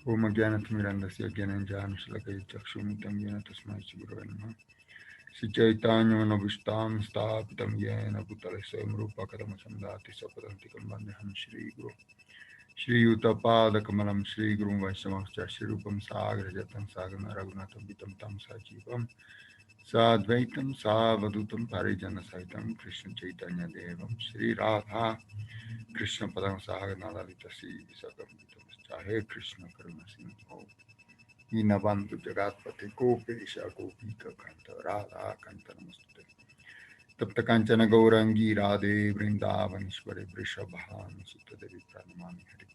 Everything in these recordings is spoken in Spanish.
Om Jnanatimirandasya Jnananjana Chakshunitam Jnana Tasmai Shri Namaः. Sri Chaitanya Manobishtam Stapitam Jena Bhutale Swayam Rupa Kadam Sandati Sapadantikam Vandeham Shri Guru Shri Uttapada Kamalam Shri Guru Vaishnavascha Shri Rupam Sagra Jatan Sagana Raghunatam Vitam Tam Sajivam Sadvaitam Savadutam Parijana Saitam Krishna Chaitanya Devam Shri Radha Krishna Padam Sagana Lalita Sri Sakam Vitam Chahe Krishna Karuna Sindhu Dinabandhu Jagatpate Gopesha Gopika Kanta Radha Kanta Namaste Tapta Kanchana Gaurangi Radhe Vrindavanishware Vrishabham Sutta Devi Pranamami Hari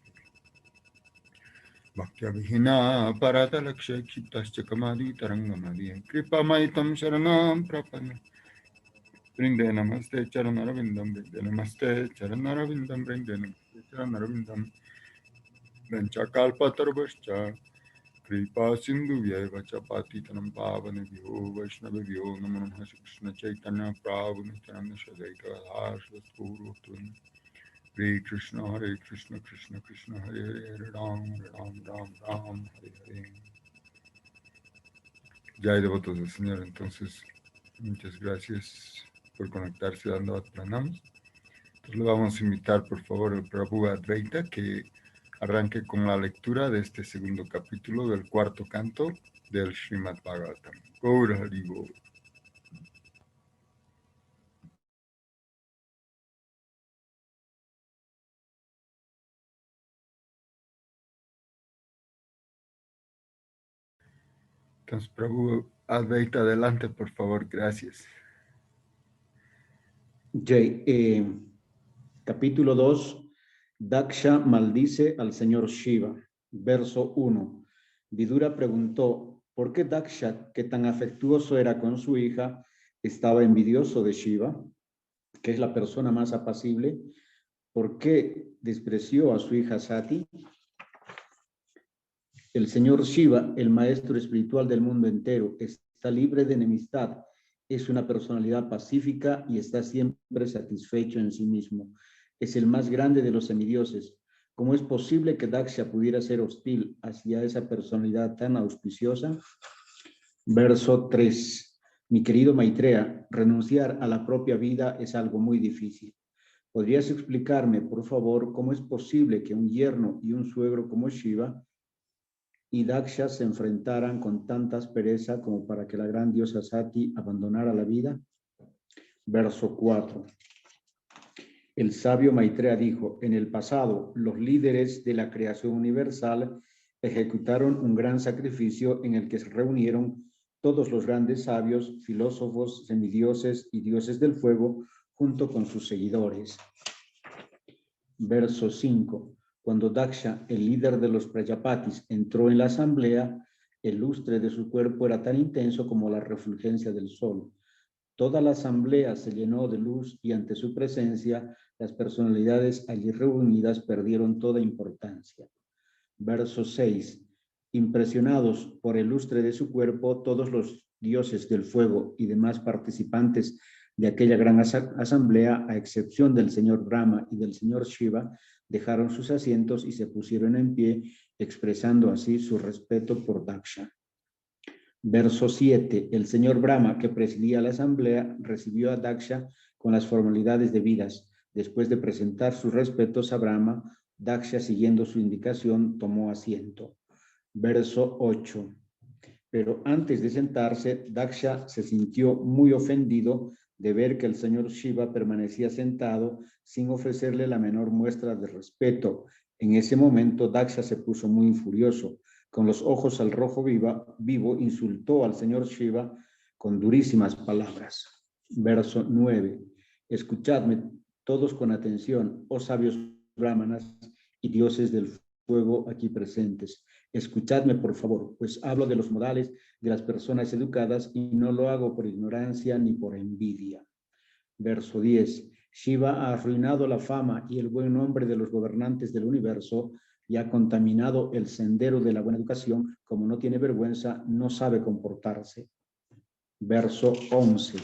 Bhaktya Vihina Parata Laksha Kshiptascha Kamadi Tarangamadi Kripa Maitam Sharanam Prapanna Brinde Namaste Charanarabindam Brinde Namaste Charanarabindam Brinde Namaste Charanarabindam Danchakalpatarvascha Kripa Sindhu Vyacha Patitanam Pavanebhyo Vaishnavebhyo Namo Namaha Krishna Chaitanya Prabhu Nityananda Shadaika Harshvasturu Hare Krishna Hare Krishna Krishna Krishna Hare Hare Hare Ram Ram Ram Hare Hare. Ya hay devotos del Señor, entonces muchas gracias por conectarse dando pranams. Entonces le vamos a invitar por favor al Prabhu Advaita que arranque con la lectura de este segundo capítulo del cuarto canto del Srimad Bhagavatam. Gaur Hari Bol. Entonces, Prabhu Advaita, adelante, por favor, gracias. Jay, capítulo 2, Daksha maldice al señor Shiva. Verso 1. Vidura preguntó, ¿por qué Daksha, que tan afectuoso era con su hija, estaba envidioso de Shiva, que es la persona más apacible? ¿Por qué despreció a su hija Sati? El señor Shiva, el maestro espiritual del mundo entero, está libre de enemistad, es una personalidad pacífica y está siempre satisfecho en sí mismo. Es el más grande de los semidioses. ¿Cómo es posible que Daksha pudiera ser hostil hacia esa personalidad tan auspiciosa? Verso 3. Mi querido Maitreya, renunciar a la propia vida es algo muy difícil. ¿Podrías explicarme, por favor, cómo es posible que un yerno y un suegro como Shiva y Daksha se enfrentaran con tanta aspereza como para que la gran diosa Sati abandonara la vida? Verso 4. El sabio Maitreya dijo, en el pasado, los líderes de la creación universal ejecutaron un gran sacrificio en el que se reunieron todos los grandes sabios, filósofos, semidioses y dioses del fuego, junto con sus seguidores. Verso 5. Cuando Daksha, el líder de los Prajapatis, entró en la asamblea, el lustre de su cuerpo era tan intenso como la refulgencia del sol. Toda la asamblea se llenó de luz y ante su presencia, las personalidades allí reunidas perdieron toda importancia. Verso 6. Impresionados por el lustre de su cuerpo, todos los dioses del fuego y demás participantes de aquella gran asamblea, a excepción del señor Brahma y del señor Shiva, dejaron sus asientos y se pusieron en pie, expresando así su respeto por Daksha. Verso 7. El señor Brahma, que presidía la asamblea, recibió a Daksha con las formalidades debidas. Después de presentar sus respetos a Brahma, Daksha, siguiendo su indicación, tomó asiento. Verso 8. Pero antes de sentarse, Daksha se sintió muy ofendido de ver que el señor Shiva permanecía sentado sin ofrecerle la menor muestra de respeto. En ese momento, Daksha se puso muy furioso. Con los ojos al rojo vivo, insultó al señor Shiva con durísimas palabras. Verso 9. Escuchadme todos con atención, oh sabios brahmanas y dioses del fuego aquí presentes. Escuchadme, por favor, pues hablo de los modales de las personas educadas y no lo hago por ignorancia ni por envidia. Verso 10. Shiva ha arruinado la fama y el buen nombre de los gobernantes del universo y ha contaminado el sendero de la buena educación. Como no tiene vergüenza, no sabe comportarse. Verso 11.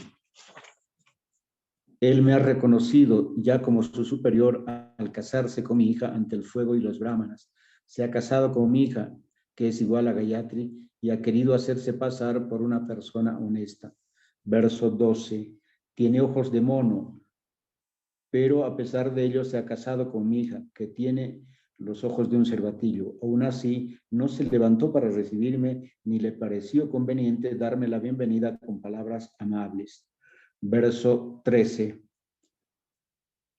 Él me ha reconocido ya como su superior al casarse con mi hija ante el fuego y los brahmanas. Se ha casado con mi hija que es igual a Gayatri, y ha querido hacerse pasar por una persona honesta. Verso 12. Tiene ojos de mono, pero a pesar de ello se ha casado con mi hija, que tiene los ojos de un cervatillo. Aún así, no se levantó para recibirme, ni le pareció conveniente darme la bienvenida con palabras amables. Verso 13.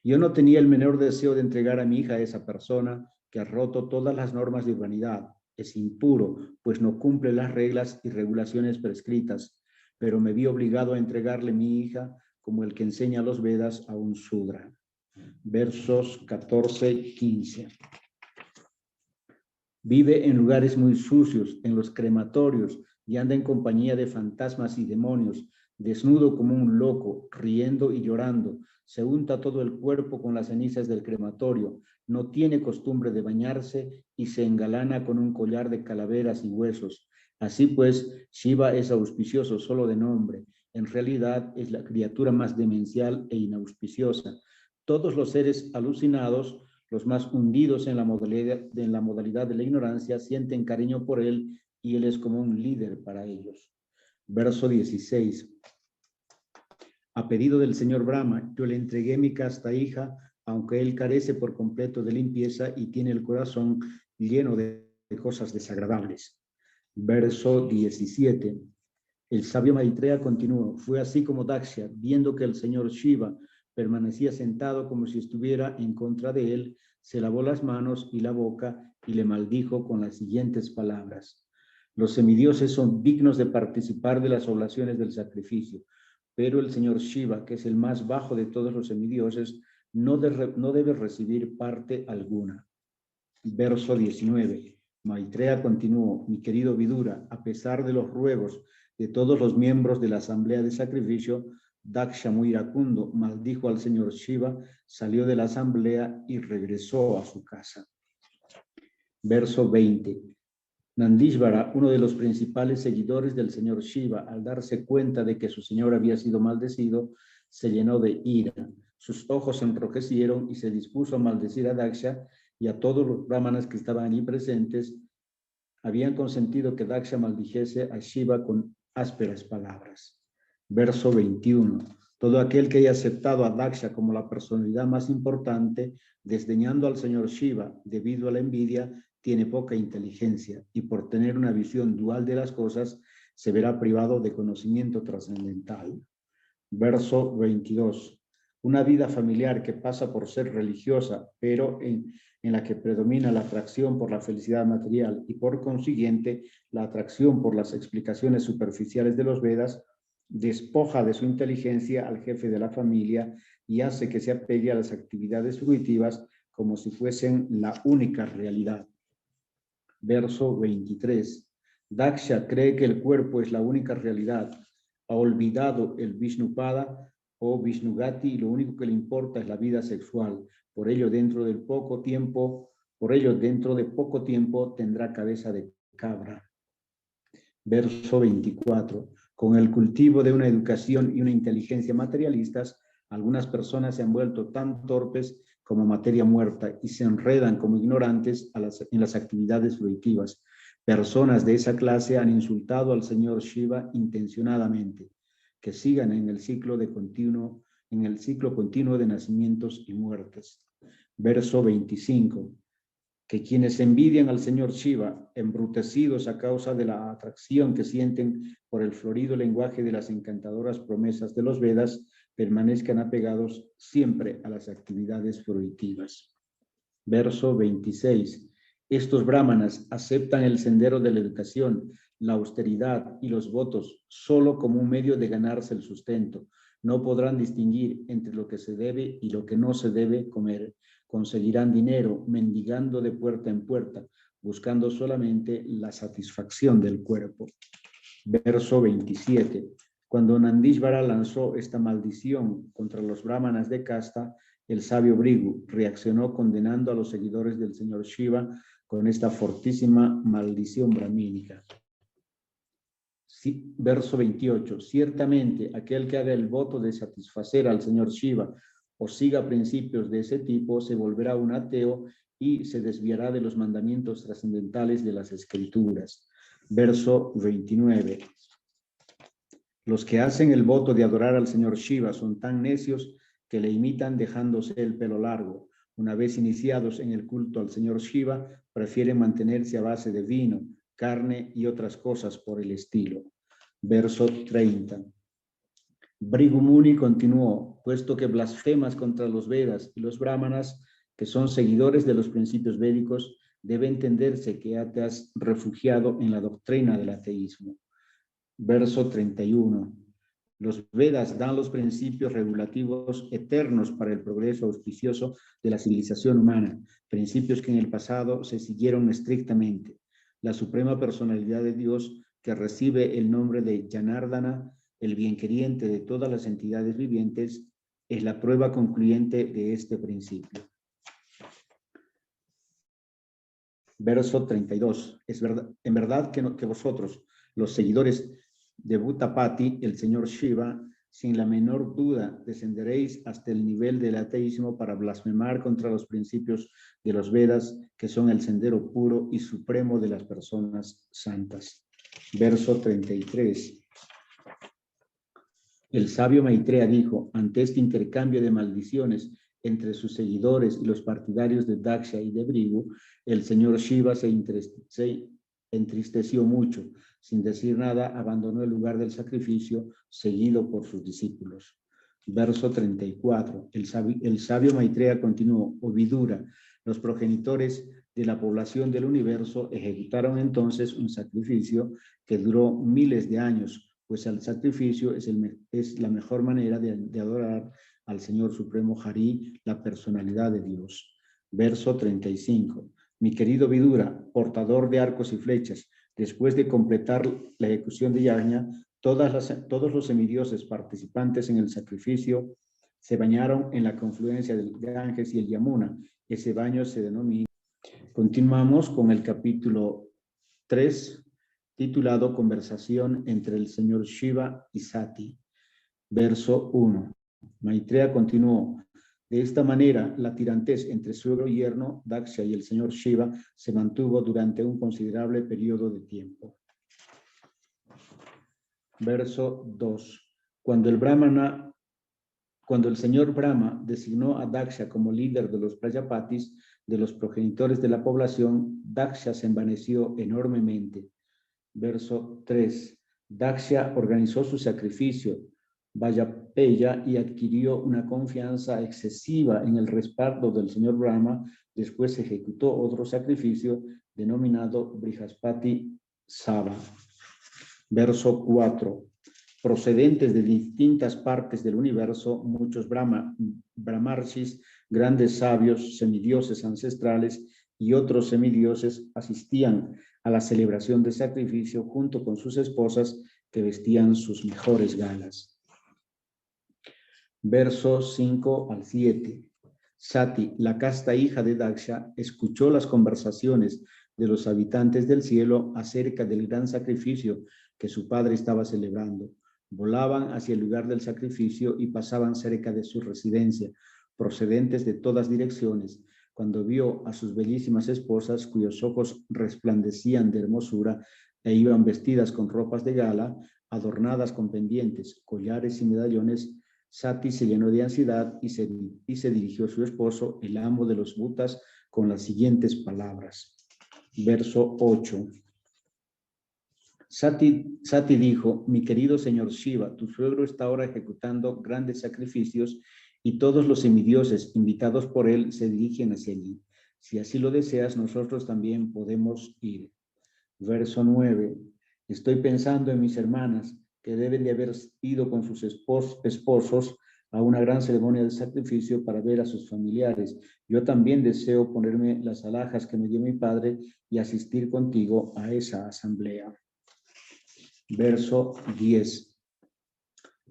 Yo no tenía el menor deseo de entregar a mi hija a esa persona que ha roto todas las normas de urbanidad. Es impuro, pues no cumple las reglas y regulaciones prescritas, pero me vi obligado a entregarle mi hija como el que enseña los Vedas a un Sudra. Versos 14 y 15. Vive en lugares muy sucios, en los crematorios, y anda en compañía de fantasmas y demonios, desnudo como un loco, riendo y llorando. Se unta todo el cuerpo con las cenizas del crematorio, no tiene costumbre de bañarse y se engalana con un collar de calaveras y huesos. Así pues, Shiva es auspicioso solo de nombre. En realidad es la criatura más demencial e inauspiciosa. Todos los seres alucinados, los más hundidos en la modalidad de la ignorancia, sienten cariño por él y él es como un líder para ellos. Verso 16. A pedido del señor Brahma, yo le entregué mi casta hija, aunque él carece por completo de limpieza y tiene el corazón lleno de cosas desagradables. Verso 17. El sabio Maitreya continuó, fue así como Daksha, viendo que el señor Shiva permanecía sentado como si estuviera en contra de él, se lavó las manos y la boca y le maldijo con las siguientes palabras. Los semidioses son dignos de participar de las oblaciones del sacrificio, pero el señor Shiva, que es el más bajo de todos los semidioses, no debe recibir parte alguna. Verso 19. Maitreya continuó, mi querido Vidura, a pesar de los ruegos de todos los miembros de la asamblea de sacrificio, Daksha, muy iracundo, maldijo al señor Shiva, salió de la asamblea y regresó a su casa. Verso 20. Nandíshvara, uno de los principales seguidores del señor Shiva, al darse cuenta de que su señor había sido maldecido, se llenó de ira. Sus ojos se enrojecieron y se dispuso a maldecir a Daksha y a todos los brahmanas que estaban allí presentes. Habían consentido que Daksha maldijese a Shiva con ásperas palabras. Verso 21. Todo aquel que haya aceptado a Daksha como la personalidad más importante, desdeñando al señor Shiva debido a la envidia, tiene poca inteligencia y por tener una visión dual de las cosas, se verá privado de conocimiento trascendental. Verso 22. Una vida familiar que pasa por ser religiosa, pero en la que predomina la atracción por la felicidad material y por consiguiente la atracción por las explicaciones superficiales de los Vedas, despoja de su inteligencia al jefe de la familia y hace que se apegue a las actividades fruitivas como si fuesen la única realidad. Verso 23. Daksha cree que el cuerpo es la única realidad. Ha olvidado el Vishnupada o Vishnugati y lo único que le importa es la vida sexual. Por ello, dentro de poco tiempo tendrá cabeza de cabra. Verso 24. Con el cultivo de una educación y una inteligencia materialistas, algunas personas se han vuelto tan torpes como materia muerta y se enredan como ignorantes en las actividades fruitivas. Personas de esa clase han insultado al señor Shiva intencionadamente. Que sigan en el ciclo continuo de nacimientos y muertes. Verso 25. Que quienes envidian al señor Shiva, embrutecidos a causa de la atracción que sienten por el florido lenguaje de las encantadoras promesas de los Vedas, permanezcan apegados siempre a las actividades fruitivas. Verso 26. Estos brahmanas aceptan el sendero de la educación, la austeridad y los votos solo como un medio de ganarse el sustento. No podrán distinguir entre lo que se debe y lo que no se debe comer. Conseguirán dinero mendigando de puerta en puerta, buscando solamente la satisfacción del cuerpo. Verso 27. Cuando Nandíshvara lanzó esta maldición contra los brahmanas de casta, el sabio Bhrigu reaccionó condenando a los seguidores del señor Shiva con esta fortísima maldición brahmínica. Sí, verso 28. Ciertamente, aquel que haga el voto de satisfacer al señor Shiva o siga principios de ese tipo, se volverá un ateo y se desviará de los mandamientos trascendentales de las Escrituras. Verso 29. Los que hacen el voto de adorar al señor Shiva son tan necios que le imitan dejándose el pelo largo. Una vez iniciados en el culto al señor Shiva, prefieren mantenerse a base de vino, carne y otras cosas por el estilo. Verso 30. Bhrigu Muni continuó, puesto que blasfemas contra los Vedas y los Brahmanas, que son seguidores de los principios védicos, debe entenderse que ya te has refugiado en la doctrina del ateísmo. Verso 31. Los Vedas dan los principios regulativos eternos para el progreso auspicioso de la civilización humana, principios que en el pasado se siguieron estrictamente. La suprema personalidad de Dios, que recibe el nombre de Janardana, el bienqueriente de todas las entidades vivientes, es la prueba concluyente de este principio. Verso 32. Es verdad, en verdad que vosotros, los seguidores de Bhuttapati, el señor Shiva, sin la menor duda descenderéis hasta el nivel del ateísmo para blasfemar contra los principios de los Vedas, que son el sendero puro y supremo de las personas santas. Verso 33. El sabio Maitreya dijo, ante este intercambio de maldiciones entre sus seguidores y los partidarios de Daksha y de Bhrigu, el señor Shiva se entristeció mucho. Sin decir nada, abandonó el lugar del sacrificio, seguido por sus discípulos. Verso 34. El sabio Maitreya continuó, oh Vidura, los progenitores de la población del universo ejecutaron entonces un sacrificio que duró miles de años, pues el sacrificio es la mejor manera de adorar al Señor Supremo Hari, la personalidad de Dios. Verso 35. Mi querido Vidura, portador de arcos y flechas, después de completar la ejecución de Yajna, todos los semidioses participantes en el sacrificio se bañaron en la confluencia del Ganges y el Yamuna. Ese baño se denomina. Continuamos con el capítulo 3, titulado Conversación entre el señor Shiva y Sati. Verso 1. Maitreya continuó. De esta manera, la tirantez entre suegro y yerno, Daksha y el señor Shiva, se mantuvo durante un considerable periodo de tiempo. Verso 2. Cuando el señor Brahma designó a Daksha como líder de los Prajapatis, de los progenitores de la población, Daksha se envaneció enormemente. Verso 3. Daksha organizó su sacrificio, Vajapeya, y adquirió una confianza excesiva en el respaldo del señor Brahma. Después ejecutó otro sacrificio denominado Brihaspati Sava. Verso 4. Procedentes de distintas partes del universo, muchos brahmarshis, grandes sabios, semidioses ancestrales y otros semidioses asistían a la celebración de sacrificio junto con sus esposas que vestían sus mejores galas. Versos 5 al 7. Sati, la casta hija de Daksha, escuchó las conversaciones de los habitantes del cielo acerca del gran sacrificio que su padre estaba celebrando. Volaban hacia el lugar del sacrificio y pasaban cerca de su residencia, procedentes de todas direcciones. Cuando vio a sus bellísimas esposas, cuyos ojos resplandecían de hermosura e iban vestidas con ropas de gala, adornadas con pendientes, collares y medallones, Sati se llenó de ansiedad y se dirigió a su esposo, el amo de los Bhutas, con las siguientes palabras. Verso 8. Sati dijo, mi querido señor Shiva, tu suegro está ahora ejecutando grandes sacrificios y todos los semidioses invitados por él se dirigen hacia allí. Si así lo deseas, nosotros también podemos ir. Verso 9. Estoy pensando en mis hermanas que deben de haber ido con sus esposos a una gran ceremonia de sacrificio para ver a sus familiares. Yo también deseo ponerme las alhajas que me dio mi padre y asistir contigo a esa asamblea. Verso 10.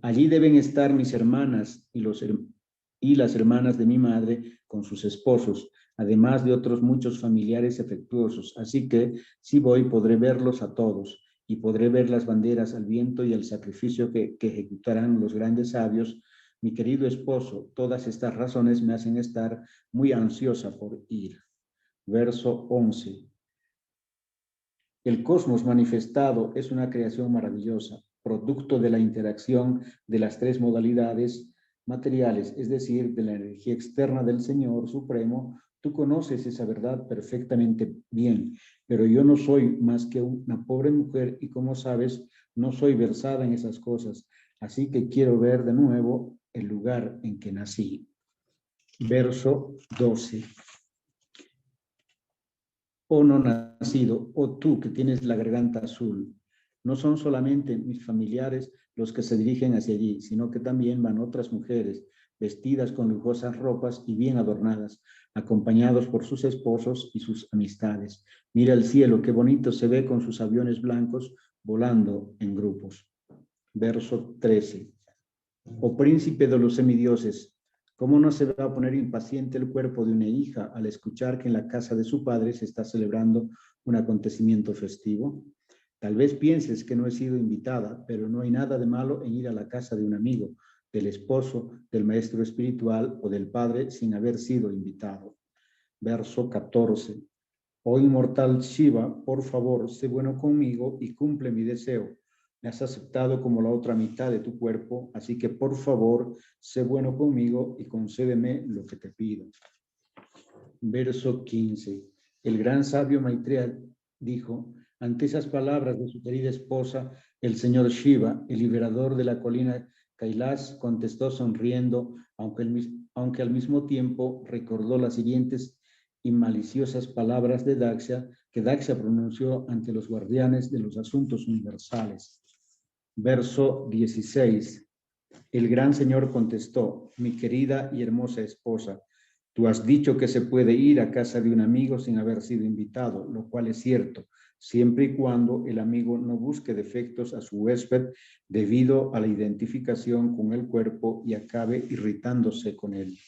Allí deben estar mis hermanas y las hermanas de mi madre con sus esposos, además de otros muchos familiares afectuosos. Así que, si voy, podré verlos a todos y podré ver las banderas al viento y el sacrificio que ejecutarán los grandes sabios. Mi querido esposo, todas estas razones me hacen estar muy ansiosa por ir. Verso 11. El cosmos manifestado es una creación maravillosa, producto de la interacción de las tres modalidades materiales, es decir, de la energía externa del Señor Supremo. Tú conoces esa verdad perfectamente bien, pero yo no soy más que una pobre mujer y, como sabes, no soy versada en esas cosas. Así que quiero ver de nuevo el lugar en que nací. Verso 12. Oh no nacido, oh tú que tienes la garganta azul, no son solamente mis familiares los que se dirigen hacia allí, sino que también van otras mujeres vestidas con lujosas ropas y bien adornadas, acompañados por sus esposos y sus amistades. Mira el cielo, qué bonito se ve con sus aviones blancos volando en grupos. Verso 13. Oh príncipe de los semidioses, ¿cómo no se va a poner impaciente el cuerpo de una hija al escuchar que en la casa de su padre se está celebrando un acontecimiento festivo? Tal vez pienses que no he sido invitada, pero no hay nada de malo en ir a la casa de un amigo, del esposo, del maestro espiritual o del padre sin haber sido invitado. Verso 14. Oh inmortal Shiva, por favor, sé bueno conmigo y cumple mi deseo. Me has aceptado como la otra mitad de tu cuerpo, así que por favor, sé bueno conmigo y concédeme lo que te pido. Verso 15. El gran sabio Maitreya dijo, ante esas palabras de su querida esposa, el señor Shiva, el liberador de la colina Kailas, contestó sonriendo, aunque al mismo tiempo recordó las siguientes y maliciosas palabras de Daksha, que Daksha pronunció ante los guardianes de los asuntos universales. Verso 16. El gran señor contestó, mi querida y hermosa esposa, tú has dicho que se puede ir a casa de un amigo sin haber sido invitado, lo cual es cierto, siempre y cuando el amigo no busque defectos a su huésped debido a la identificación con el cuerpo y acabe irritándose con él.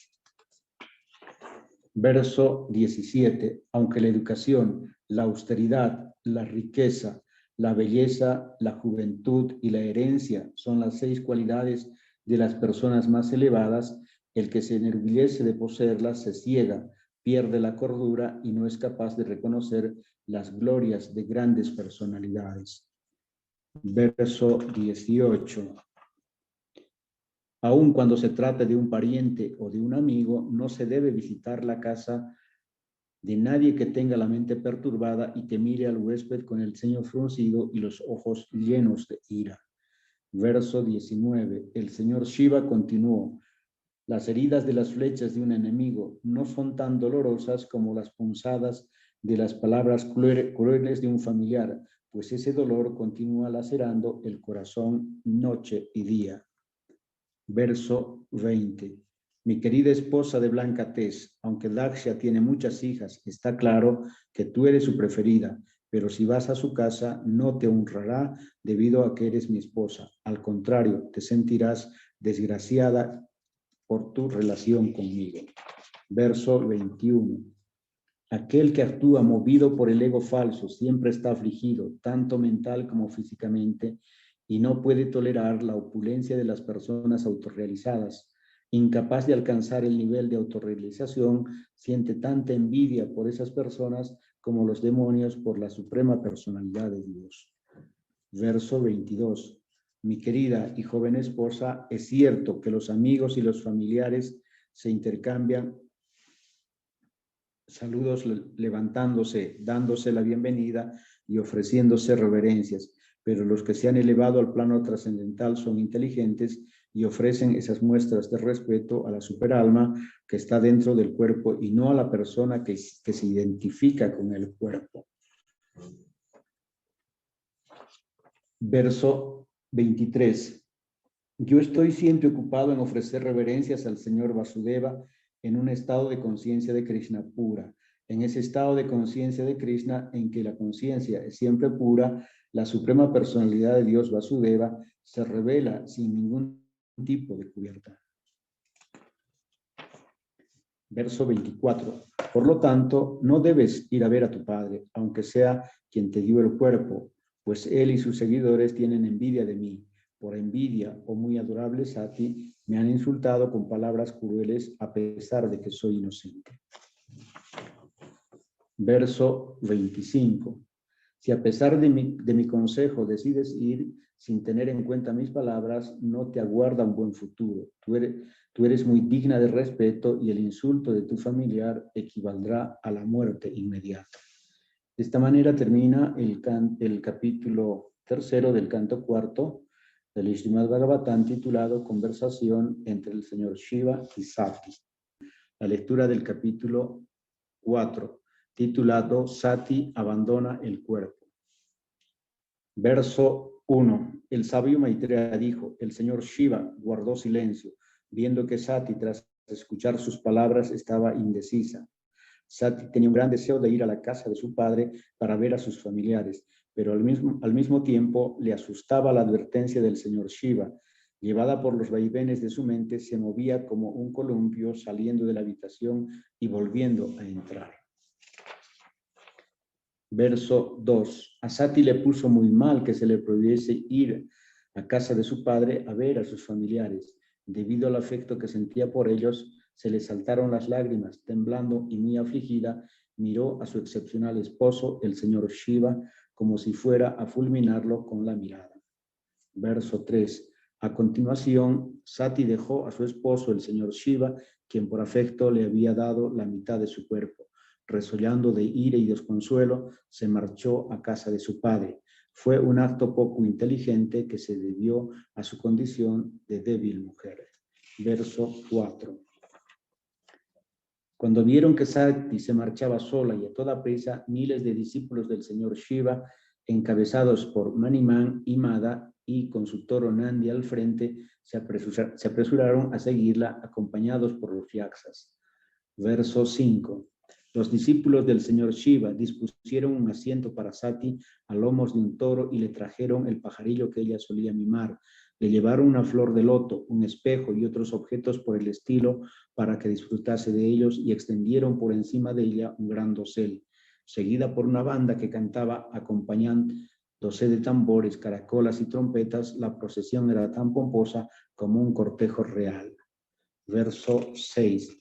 Verso 17. Aunque la educación, la austeridad, la riqueza, la belleza, la juventud y la herencia son las 6 cualidades de las personas más elevadas, el que se enorgullece de poseerlas se ciega, pierde la cordura y no es capaz de reconocer las glorias de grandes personalidades. Verso 18. Aun cuando se trate de un pariente o de un amigo, no se debe visitar la casa de nadie que tenga la mente perturbada y que mire al huésped con el ceño fruncido y los ojos llenos de ira. Verso 19. El señor Shiva continuó, las heridas de las flechas de un enemigo no son tan dolorosas como las punzadas de las palabras crueles de un familiar, pues ese dolor continúa lacerando el corazón noche y día. Verso 20. Mi querida esposa de blanca tez, aunque Daksha tiene muchas hijas, está claro que tú eres su preferida, pero si vas a su casa no te honrará debido a que eres mi esposa. Al contrario, te sentirás desgraciada por tu relación conmigo. Verso 21. Aquel que actúa movido por el ego falso siempre está afligido, tanto mental como físicamente, y no puede tolerar la opulencia de las personas autorrealizadas. Incapaz de alcanzar el nivel de autorrealización, siente tanta envidia por esas personas como los demonios por la suprema personalidad de Dios. Verso 22. Mi querida y joven esposa, es cierto que los amigos y los familiares se intercambian saludos levantándose, dándose la bienvenida y ofreciéndose reverencias, pero los que se han elevado al plano trascendental son inteligentes y ofrecen esas muestras de respeto a la superalma que está dentro del cuerpo y no a la persona que se identifica con el cuerpo. Verso 23. Yo estoy siempre ocupado en ofrecer reverencias al Señor Vasudeva en un estado de conciencia de Krishna pura. En ese estado de conciencia de Krishna, en que la conciencia es siempre pura, la suprema personalidad de Dios Vasudeva se revela sin ningún tipo de cubierta. Verso 24. Por lo tanto, no debes ir a ver a tu padre, aunque sea quien te dio el cuerpo, pues él y sus seguidores tienen envidia de mí. Por envidia, oh muy adorable Sati, me han insultado con palabras crueles a pesar de que soy inocente. Verso 25. Si a pesar de mi consejo decides ir sin tener en cuenta mis palabras, no te aguarda un buen futuro. Tú eres muy digna de respeto y el insulto de tu familiar equivaldrá a la muerte inmediata. De esta manera termina el capítulo 3 del canto 4 del Srimad Bhagavatam, titulado Conversación entre el señor Shiva y Sati. La lectura del capítulo 4, titulado Sati abandona el cuerpo. Verso 1. El sabio Maitreya dijo: el señor Shiva guardó silencio, viendo que Sati, tras escuchar sus palabras, estaba indecisa. Sati tenía un gran deseo de ir a la casa de su padre para ver a sus familiares, pero al mismo tiempo le asustaba la advertencia del señor Shiva. Llevada por los vaivenes de su mente, se movía como un columpio saliendo de la habitación y volviendo a entrar. Verso 2. A Sati le puso muy mal que se le prohibiese ir a casa de su padre a ver a sus familiares. Debido al afecto que sentía por ellos, se le saltaron las lágrimas. Temblando y muy afligida, miró a su excepcional esposo, el señor Shiva, como si fuera a fulminarlo con la mirada. Verso 3. A continuación, Sati dejó a su esposo, el señor Shiva, quien por afecto le había dado la mitad de su cuerpo. Resollando de ira y desconsuelo, se marchó a casa de su padre. Fue un acto poco inteligente que se debió a su condición de débil mujer. Verso 4. Cuando vieron que Sati se marchaba sola y a toda prisa, miles de discípulos del señor Shiva, encabezados por Maniman y Mada y con su toro Nandi al frente, se apresuraron a seguirla, acompañados por los yaksas. Verso 5. Los discípulos del señor Shiva dispusieron un asiento para Sati a lomos de un toro y le trajeron el pajarillo que ella solía mimar. Le llevaron una flor de loto, un espejo y otros objetos por el estilo para que disfrutase de ellos y extendieron por encima de ella un gran dosel, seguida por una banda que cantaba acompañándose de tambores, caracolas y trompetas. La procesión era tan pomposa como un cortejo real. Verso 6.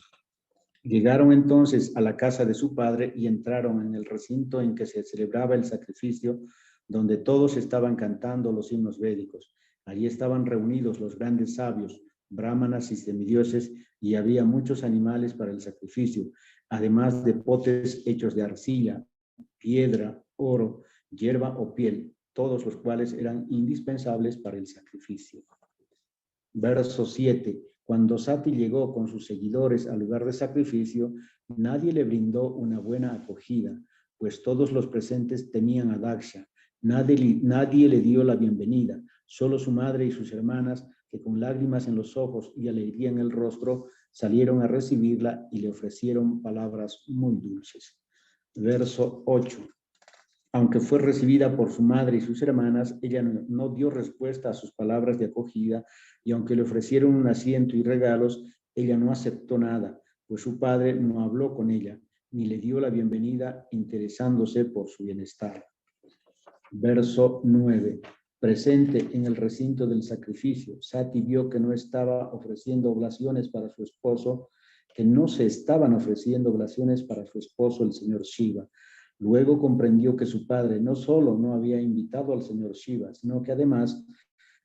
Llegaron entonces a la casa de su padre y entraron en el recinto en que se celebraba el sacrificio, donde todos estaban cantando los himnos védicos. Allí estaban reunidos los grandes sabios, brahmanas y semidioses, y había muchos animales para el sacrificio, además de potes hechos de arcilla, piedra, oro, hierba o piel, todos los cuales eran indispensables para el sacrificio. Verso 7. Cuando Sati llegó con sus seguidores al lugar de sacrificio, nadie le brindó una buena acogida, pues todos los presentes temían a Daksha. Nadie le dio la bienvenida, solo su madre y sus hermanas, que con lágrimas en los ojos y alegría en el rostro, salieron a recibirla y le ofrecieron palabras muy dulces. Verso 8. Aunque fue recibida por su madre y sus hermanas, ella no dio respuesta a sus palabras de acogida, y aunque le ofrecieron un asiento y regalos, ella no aceptó nada, pues su padre no habló con ella, ni le dio la bienvenida interesándose por su bienestar. Verso 9. Presente en el recinto del sacrificio, Sati vio que no estaba ofreciendo oblaciones para su esposo, que no se estaban ofreciendo oblaciones para su esposo, el señor Shiva. Luego comprendió que su padre no solo no había invitado al señor Shiva, sino que además,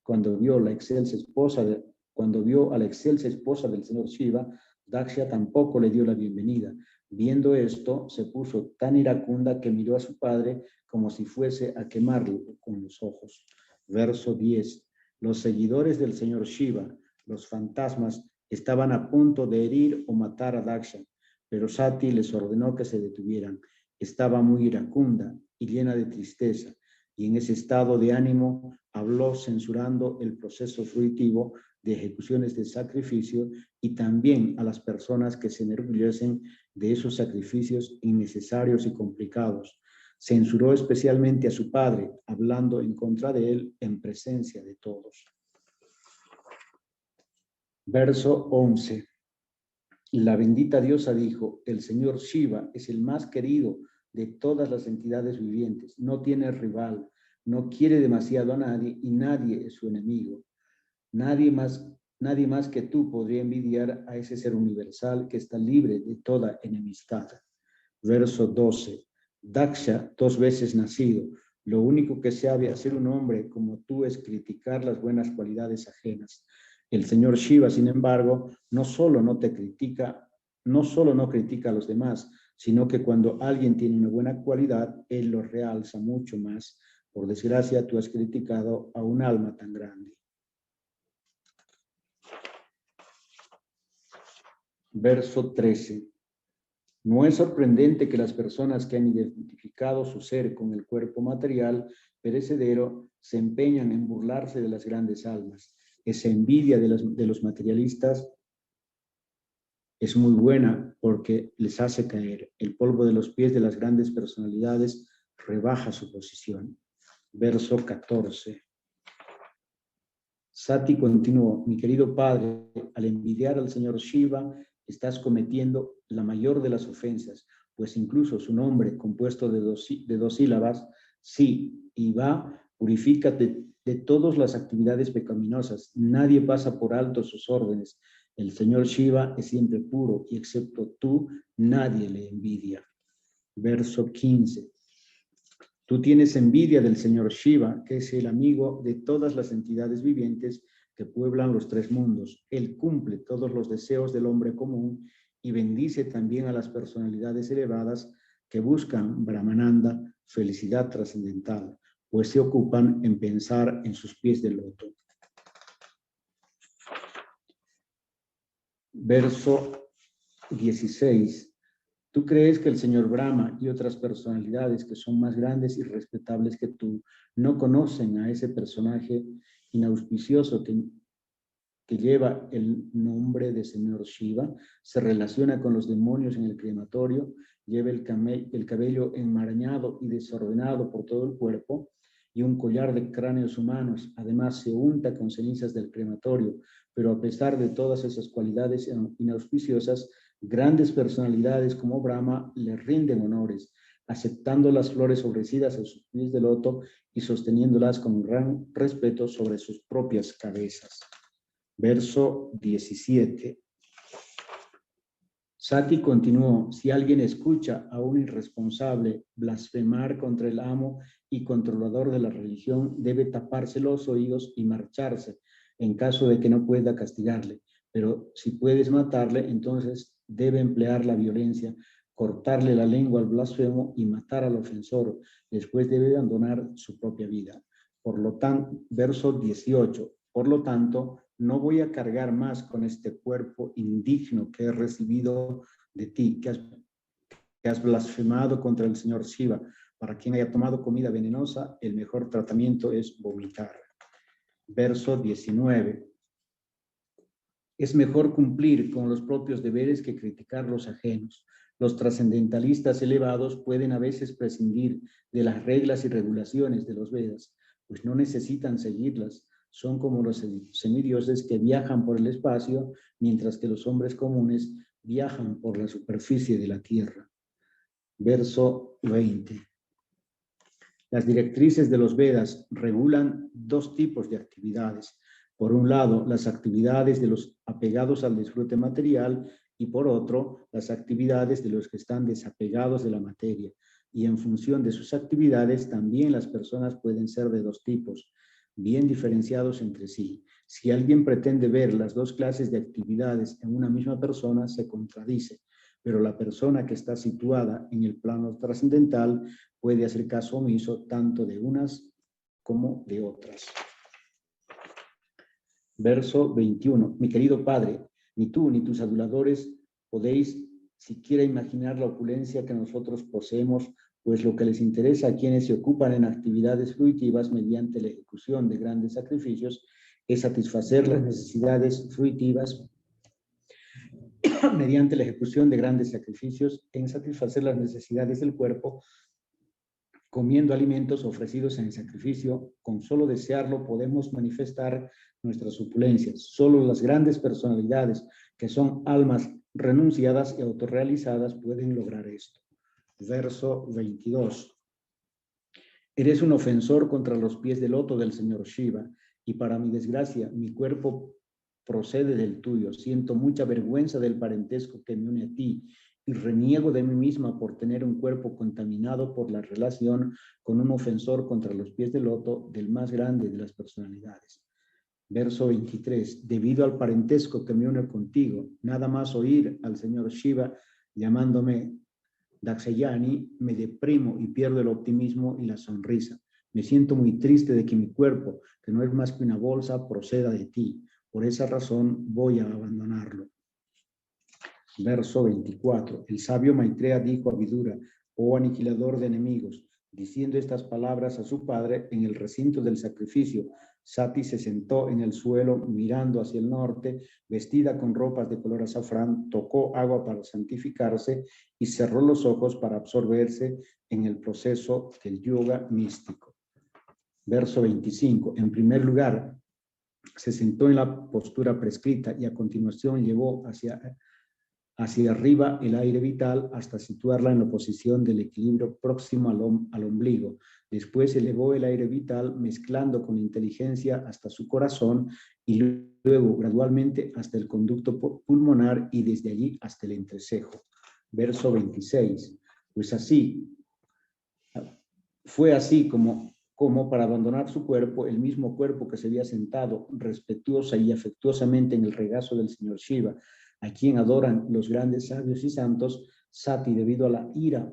cuando vio a la excelsa esposa del señor Shiva, Daksha tampoco le dio la bienvenida. Viendo esto, se puso tan iracunda que miró a su padre como si fuese a quemarlo con los ojos. Verso 10. Los seguidores del señor Shiva, los fantasmas, estaban a punto de herir o matar a Daksha, pero Sati les ordenó que se detuvieran. Estaba muy iracunda y llena de tristeza, y en ese estado de ánimo habló censurando el proceso fruitivo de ejecuciones de sacrificio y también a las personas que se enorgullecen de esos sacrificios innecesarios y complicados. Censuró especialmente a su padre, hablando en contra de él en presencia de todos. Verso 11. La bendita diosa dijo: el señor Shiva es el más querido de todas las entidades vivientes, no tiene rival, no quiere demasiado a nadie y nadie es su enemigo. Nadie más que tú podría envidiar a ese ser universal que está libre de toda enemistad. Verso 12. Daksha, 2 veces nacido, lo único que sabe hacer un hombre como tú es criticar las buenas cualidades ajenas. El señor Shiva, sin embargo, no solo no critica a los demás, sino que cuando alguien tiene una buena cualidad, él lo realza mucho más. Por desgracia, tú has criticado a un alma tan grande. Verso 13. No es sorprendente que las personas que han identificado su ser con el cuerpo material perecedero se empeñan en burlarse de las grandes almas. Esa envidia de los materialistas es muy buena porque les hace caer. El polvo de los pies de las grandes personalidades rebaja su posición. Verso 14. Sati continuó: mi querido padre, al envidiar al señor Shiva, estás cometiendo la mayor de las ofensas, pues incluso su nombre, compuesto de dos sílabas, sí y va, purifica de todas las actividades pecaminosas. Nadie pasa por alto sus órdenes. El señor Shiva es siempre puro y excepto tú, nadie le envidia. Verso 15. Tú tienes envidia del señor Shiva, que es el amigo de todas las entidades vivientes que pueblan los 3 mundos. Él cumple todos los deseos del hombre común y bendice también a las personalidades elevadas que buscan Brahmananda, felicidad trascendental, pues se ocupan en pensar en sus pies de loto. Verso 16. ¿Tú crees que el señor Brahma y otras personalidades que son más grandes y respetables que tú no conocen a ese personaje inauspicioso que lleva el nombre de señor Shiva? Se relaciona con los demonios en el crematorio, lleva el cabello enmarañado y desordenado por todo el cuerpo y un collar de cráneos humanos. Además se unta con cenizas del crematorio, pero a pesar de todas esas cualidades inauspiciosas, grandes personalidades como Brahma le rinden honores, aceptando las flores ofrecidas a sus pies de loto y sosteniéndolas con gran respeto sobre sus propias cabezas. Verso 17. Sati continuó: si alguien escucha a un irresponsable blasfemar contra el amo y controlador de la religión, debe taparse los oídos y marcharse en caso de que no pueda castigarle. Pero si puedes matarle, entonces debe emplear la violencia, cortarle la lengua al blasfemo y matar al ofensor. Después debe abandonar su propia vida. Por lo tanto, verso 18. Por lo tanto, no voy a cargar más con este cuerpo indigno que he recibido de ti, que has blasfemado contra el señor Shiva. Para quien haya tomado comida venenosa, el mejor tratamiento es vomitar. Verso 19. Es mejor cumplir con los propios deberes que criticar los ajenos. Los trascendentalistas elevados pueden a veces prescindir de las reglas y regulaciones de los Vedas, pues no necesitan seguirlas. Son como los semidioses que viajan por el espacio, mientras que los hombres comunes viajan por la superficie de la tierra. Verso 20. Las directrices de los Vedas regulan 2 tipos de actividades. Por un lado, las actividades de los apegados al disfrute material y por otro, las actividades de los que están desapegados de la materia. Y en función de sus actividades, también las personas pueden ser de 2 tipos, bien diferenciados entre sí. Si alguien pretende ver las 2 clases de actividades en una misma persona, se contradice, pero la persona que está situada en el plano trascendental puede hacer caso omiso tanto de unas como de otras. Verso 21. Mi querido padre, ni tú ni tus aduladores podéis siquiera imaginar la opulencia que nosotros poseemos, pues lo que les interesa a quienes se ocupan en actividades fruitivas mediante la ejecución de grandes sacrificios es satisfacer las necesidades fruitivas mediante la ejecución de grandes sacrificios en satisfacer las necesidades del cuerpo, comiendo alimentos ofrecidos en el sacrificio. Con solo desearlo podemos manifestar nuestras opulencias. Solo las grandes personalidades, que son almas renunciadas y autorrealizadas, pueden lograr esto. Verso 22. Eres un ofensor contra los pies de loto del señor Shiva, y para mi desgracia, mi cuerpo procede del tuyo. Siento mucha vergüenza del parentesco que me une a ti. y reniego de mí misma por tener un cuerpo contaminado por la relación con un ofensor contra los pies de loto del más grande de las personalidades. Verso 23. Debido al parentesco que me une contigo, nada más oír al señor Shiva llamándome Dakshayani, me deprimo y pierdo el optimismo y la sonrisa. Me siento muy triste de que mi cuerpo, que no es más que una bolsa, proceda de ti. Por esa razón voy a abandonarlo. Verso 24. El sabio Maitreya dijo a Vidura, oh aniquilador de enemigos, diciendo estas palabras a su padre en el recinto del sacrificio. Sati se sentó en el suelo mirando hacia el norte, vestida con ropas de color azafrán, tocó agua para santificarse y cerró los ojos para absorberse en el proceso del yoga místico. Verso 25. En primer lugar, se sentó en la postura prescrita y a continuación llevó hacia arriba el aire vital hasta situarla en la posición del equilibrio próximo al ombligo. Después elevó el aire vital mezclando con inteligencia hasta su corazón y luego gradualmente hasta el conducto pulmonar y desde allí hasta el entrecejo. Verso 26. Pues así, fue así como para abandonar su cuerpo, el mismo cuerpo que se había sentado respetuosa y afectuosamente en el regazo del señor Shiva, a quien adoran los grandes sabios y santos. Sati, debido a la ira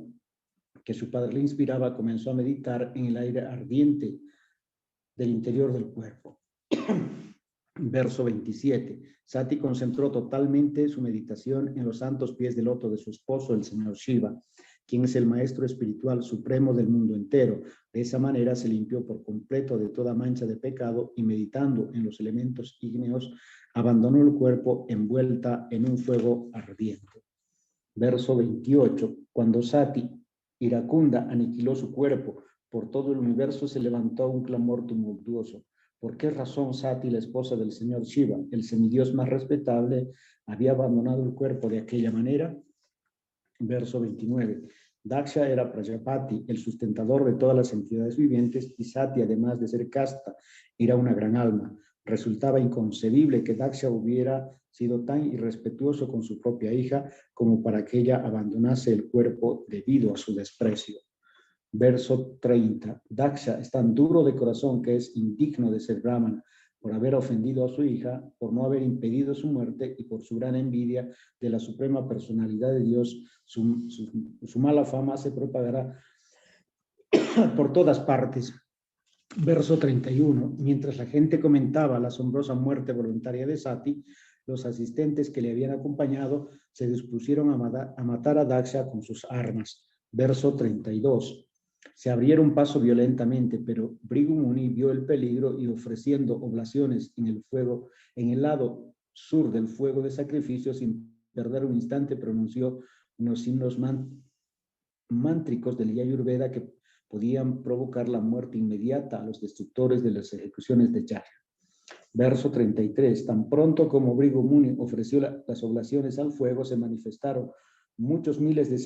que su padre le inspiraba, comenzó a meditar en el aire ardiente del interior del cuerpo. Verso 27. Sati concentró totalmente su meditación en los santos pies de loto de su esposo, el señor Shiva, quien es el maestro espiritual supremo del mundo entero. De esa manera se limpió por completo de toda mancha de pecado y meditando en los elementos ígneos, abandonó el cuerpo envuelta en un fuego ardiente. Verso 28. Cuando Sati, iracunda, aniquiló su cuerpo, por todo el universo se levantó un clamor tumultuoso. ¿Por qué razón Sati, la esposa del señor Shiva, el semidios más respetable, había abandonado el cuerpo de aquella manera? Verso 29. Daksha era Prajapati, el sustentador de todas las entidades vivientes, y Sati, además de ser casta, era una gran alma. Resultaba inconcebible que Daksha hubiera sido tan irrespetuoso con su propia hija como para que ella abandonase el cuerpo debido a su desprecio. Verso 30. Daksha es tan duro de corazón que es indigno de ser brahmana, por haber ofendido a su hija, por no haber impedido su muerte y por su gran envidia de la suprema personalidad de Dios. Su mala fama se propagará por todas partes. Verso 31. Mientras la gente comentaba la asombrosa muerte voluntaria de Sati, los asistentes que le habían acompañado se dispusieron a matar a Daksha con sus armas. Verso 32. Se abrieron paso violentamente, pero Bhrigu Muni vio el peligro y ofreciendo oblaciones en el lado sur del fuego de sacrificio, sin perder un instante, pronunció unos signos mántricos del Yayurveda que podían provocar la muerte inmediata a los destructores de las ejecuciones de Yajna. Verso 33. Tan pronto como Bhrigu Muni ofreció las oblaciones al fuego, se manifestaron muchos miles de